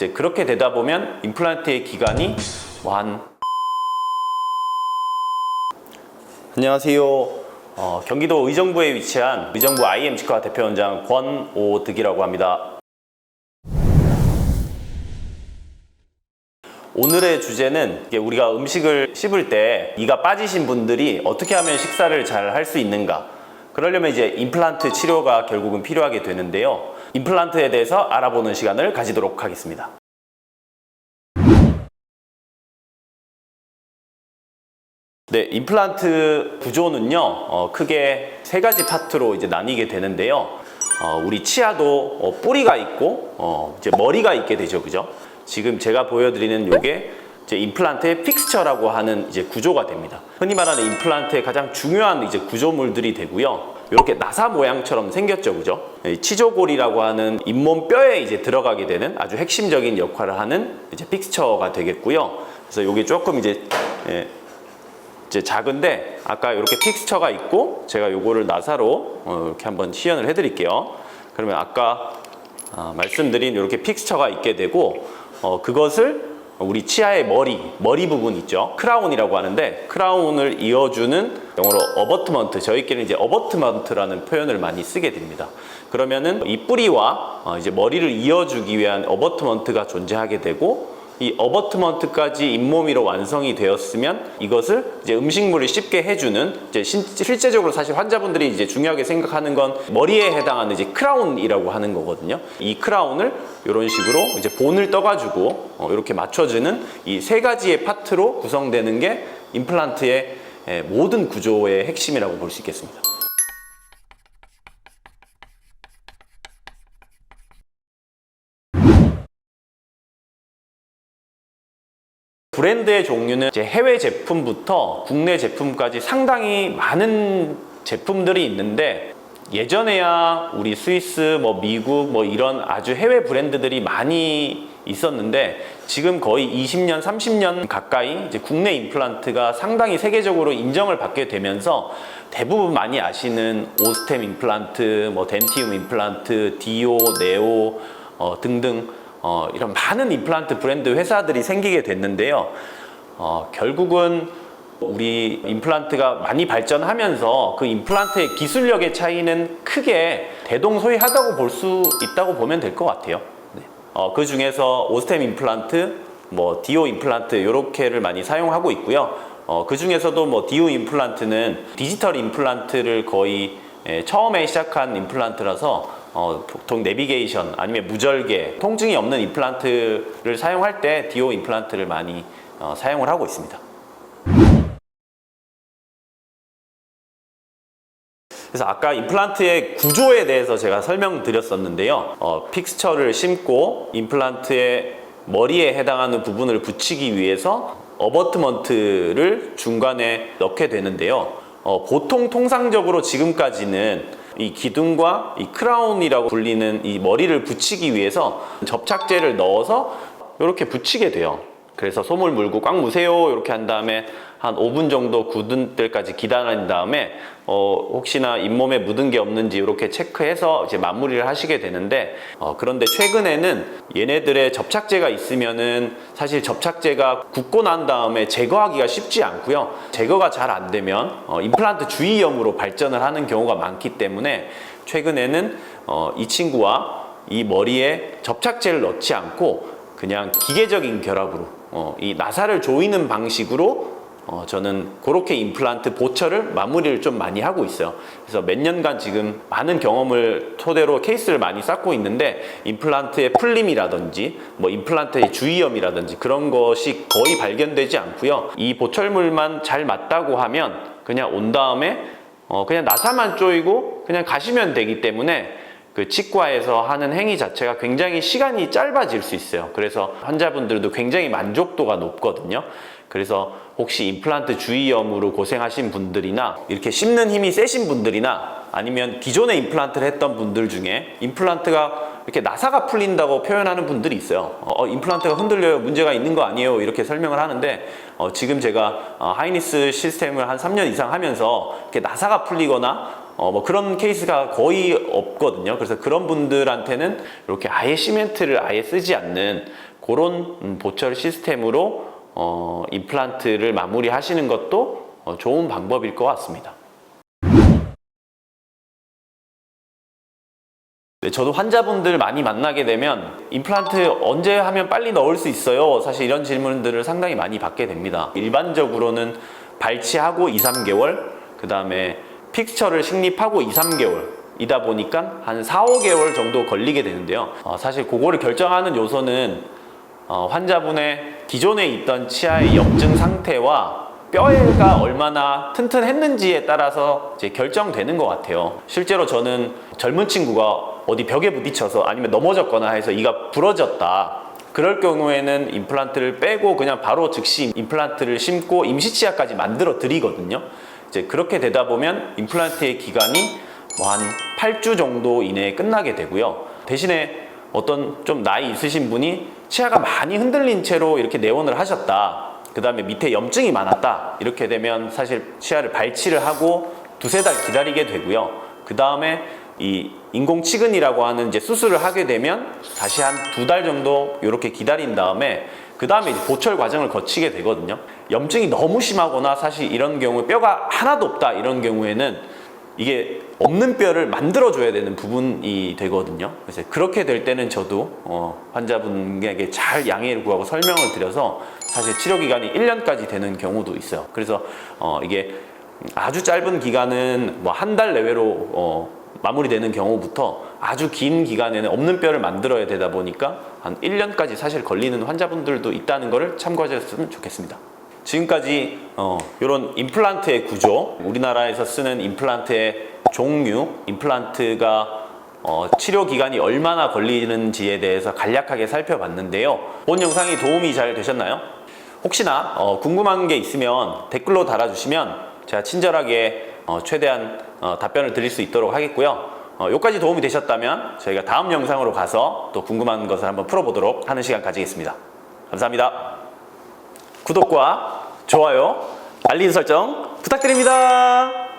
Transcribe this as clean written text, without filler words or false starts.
이제 그렇게 되다 보면 임플란트의 기간이 안녕하세요. 경기도 의정부에 위치한 의정부 IM치과 대표원장 권오득이라고 합니다. 오늘의 주제는 우리가 음식을 씹을 때 이가 빠지신 분들이 어떻게 하면 식사를 잘 할 수 있는가, 그러려면 이제 임플란트 치료가 결국은 필요하게 되는데요. 임플란트에 대해서 알아보는 시간을 가지도록 하겠습니다. 네, 임플란트 구조는요, 크게 세 가지 파트로 이제 나뉘게 되는데요. 우리 치아도 뿌리가 있고 이제 머리가 있게 되죠, 그죠? 지금 제가 보여드리는 요게 이제 임플란트의 픽스처라고 하는 이제 구조가 됩니다. 흔히 말하는 임플란트의 가장 중요한 이제 구조물들이 되고요. 이렇게 나사 모양처럼 생겼죠, 그죠? 치조골이라고 하는 잇몸 뼈에 이제 들어가게 되는 아주 핵심적인 역할을 하는 이제 픽스처가 되겠고요. 그래서 요게 조금 이제 작은데 아까 이렇게 픽스처가 있고 제가 요거를 나사로 이렇게 한번 시연을 해드릴게요. 그러면 아까 말씀드린 이렇게 픽스처가 있게 되고 그것을 우리 치아의 머리 부분 있죠. 크라운이라고 하는데 크라운을 이어주는 영어로 어버트먼트, 저희끼리는 이제 어버트먼트라는 표현을 많이 쓰게 됩니다. 그러면은 이 뿌리와 이제 머리를 이어주기 위한 어버트먼트가 존재하게 되고 이 어버트먼트까지 잇몸이로 완성이 되었으면 이것을 이제 음식물을 씹게 해주는 이제 실제적으로 사실 환자분들이 이제 중요하게 생각하는 건 머리에 해당하는 이제 크라운이라고 하는 거거든요. 이 크라운을 이런 식으로 이제 본을 떠가지고 이렇게 맞춰주는 이 세 가지의 파트로 구성되는 게 임플란트의 모든 구조의 핵심이라고 볼 수 있겠습니다. 브랜드의 종류는 이제 해외 제품부터 국내 제품까지 상당히 많은 제품들이 있는데, 예전에야 우리 스위스, 미국, 이런 아주 해외 브랜드들이 많이 있었는데 지금 거의 20년, 30년 가까이 이제 국내 임플란트가 상당히 세계적으로 인정을 받게 되면서 대부분 많이 아시는 오스템 임플란트, 덴티움 임플란트, 디오, 네오 등등 이런 많은 임플란트 브랜드 회사들이 생기게 됐는데요. 결국은 우리 임플란트가 많이 발전하면서 그 임플란트의 기술력의 차이는 크게 대동소이하다고 볼 수 있다고 보면 될 것 같아요. 네. 그 중에서 오스템 임플란트, 디오 임플란트 이렇게를 많이 사용하고 있고요. 그 중에서도 디오 임플란트는 디지털 임플란트를 거의 처음에 시작한 임플란트라서 보통 내비게이션 아니면 무절개, 통증이 없는 임플란트를 사용할 때 디오 임플란트를 많이 사용을 하고 있습니다. 그래서 아까 임플란트의 구조에 대해서 제가 설명드렸었는데요. 픽스처를 심고 임플란트의 머리에 해당하는 부분을 붙이기 위해서 어버트먼트를 중간에 넣게 되는데요. 보통 통상적으로 지금까지는 이 기둥과 이 크라운이라고 불리는 이 머리를 붙이기 위해서 접착제를 넣어서 이렇게 붙이게 돼요. 그래서 솜을 물고 꽉 무세요 이렇게 한 다음에 한 5분 정도 굳은 때까지 기다린 다음에 혹시나 잇몸에 묻은 게 없는지 이렇게 체크해서 이제 마무리를 하시게 되는데, 그런데 최근에는 얘네들의 접착제가 있으면은 사실 접착제가 굳고 난 다음에 제거하기가 쉽지 않고요. 제거가 잘 안 되면 임플란트 주위염으로 발전을 하는 경우가 많기 때문에 최근에는 이 친구와 이 머리에 접착제를 넣지 않고 그냥 기계적인 결합으로 이 나사를 조이는 방식으로 저는 그렇게 임플란트 보철을 마무리를 좀 많이 하고 있어요. 그래서 몇 년간 지금 많은 경험을 토대로 케이스를 많이 쌓고 있는데, 임플란트의 풀림이라든지 임플란트의 주위염이라든지 그런 것이 거의 발견되지 않고요. 이 보철물만 잘 맞다고 하면 그냥 온 다음에 그냥 나사만 조이고 그냥 가시면 되기 때문에 그 치과에서 하는 행위 자체가 굉장히 시간이 짧아질 수 있어요. 그래서 환자분들도 굉장히 만족도가 높거든요. 그래서 혹시 임플란트 주위염으로 고생하신 분들이나 이렇게 씹는 힘이 세신 분들이나 아니면 기존에 임플란트를 했던 분들 중에 임플란트가 이렇게 나사가 풀린다고 표현하는 분들이 있어요. 임플란트가 흔들려요, 문제가 있는 거 아니에요, 이렇게 설명을 하는데 지금 제가 하이니스 시스템을 한 3년 이상 하면서 이렇게 나사가 풀리거나 뭐 그런 케이스가 거의 없거든요. 그래서 그런 분들한테는 이렇게 아예 시멘트를 아예 쓰지 않는 그런 보철 시스템으로 임플란트를 마무리하시는 것도 좋은 방법일 것 같습니다. 네, 저도 환자분들 많이 만나게 되면 임플란트 언제 하면 빨리 넣을 수 있어요? 사실 이런 질문들을 상당히 많이 받게 됩니다. 일반적으로는 발치하고 2, 3개월, 그 다음에 픽스처를 식립하고 2, 3개월 이다 보니까 한 4, 5개월 정도 걸리게 되는데요. 사실 그거를 결정하는 요소는 환자분의 기존에 있던 치아의 염증 상태와 뼈가 얼마나 튼튼했는지에 따라서 이제 결정되는 것 같아요. 실제로 저는 젊은 친구가 어디 벽에 부딪혀서 아니면 넘어졌거나 해서 이가 부러졌다. 그럴 경우에는 임플란트를 빼고 그냥 바로 즉시 임플란트를 심고 임시치아까지 만들어 드리거든요. 이제 그렇게 되다 보면 임플란트의 기간이 뭐 한 8주 정도 이내에 끝나게 되고요. 대신에 어떤 좀 나이 있으신 분이 치아가 많이 흔들린 채로 이렇게 내원을 하셨다. 그 다음에 밑에 염증이 많았다. 이렇게 되면 사실 치아를 발치를 하고 두세 달 기다리게 되고요. 그 다음에 이 인공치근이라고 하는 이제 수술을 하게 되면 다시 한 2달 정도 이렇게 기다린 다음에 그 다음에 이제 보철 과정을 거치게 되거든요. 염증이 너무 심하거나 사실 이런 경우 뼈가 하나도 없다 이런 경우에는 이게 없는 뼈를 만들어줘야 되는 부분이 되거든요. 그래서 그렇게 될 때는 저도 환자분에게 잘 양해를 구하고 설명을 드려서 사실 치료 기간이 1년까지 되는 경우도 있어요. 그래서 이게 아주 짧은 기간은 뭐 한 달 내외로 마무리되는 경우부터 아주 긴 기간에는 없는 뼈를 만들어야 되다 보니까 한 1년까지 사실 걸리는 환자분들도 있다는 것을 참고하셨으면 좋겠습니다. 지금까지 이런 임플란트의 구조, 우리나라에서 쓰는 임플란트의 종류, 임플란트가 치료 기간이 얼마나 걸리는지에 대해서 간략하게 살펴봤는데요. 본 영상이 도움이 잘 되셨나요? 혹시나 궁금한 게 있으면 댓글로 달아주시면 제가 친절하게 최대한 답변을 드릴 수 있도록 하겠고요. 여기까지 도움이 되셨다면 저희가 다음 영상으로 가서 또 궁금한 것을 한번 풀어보도록 하는 시간 가지겠습니다. 감사합니다. 구독과 좋아요, 알림 설정 부탁드립니다.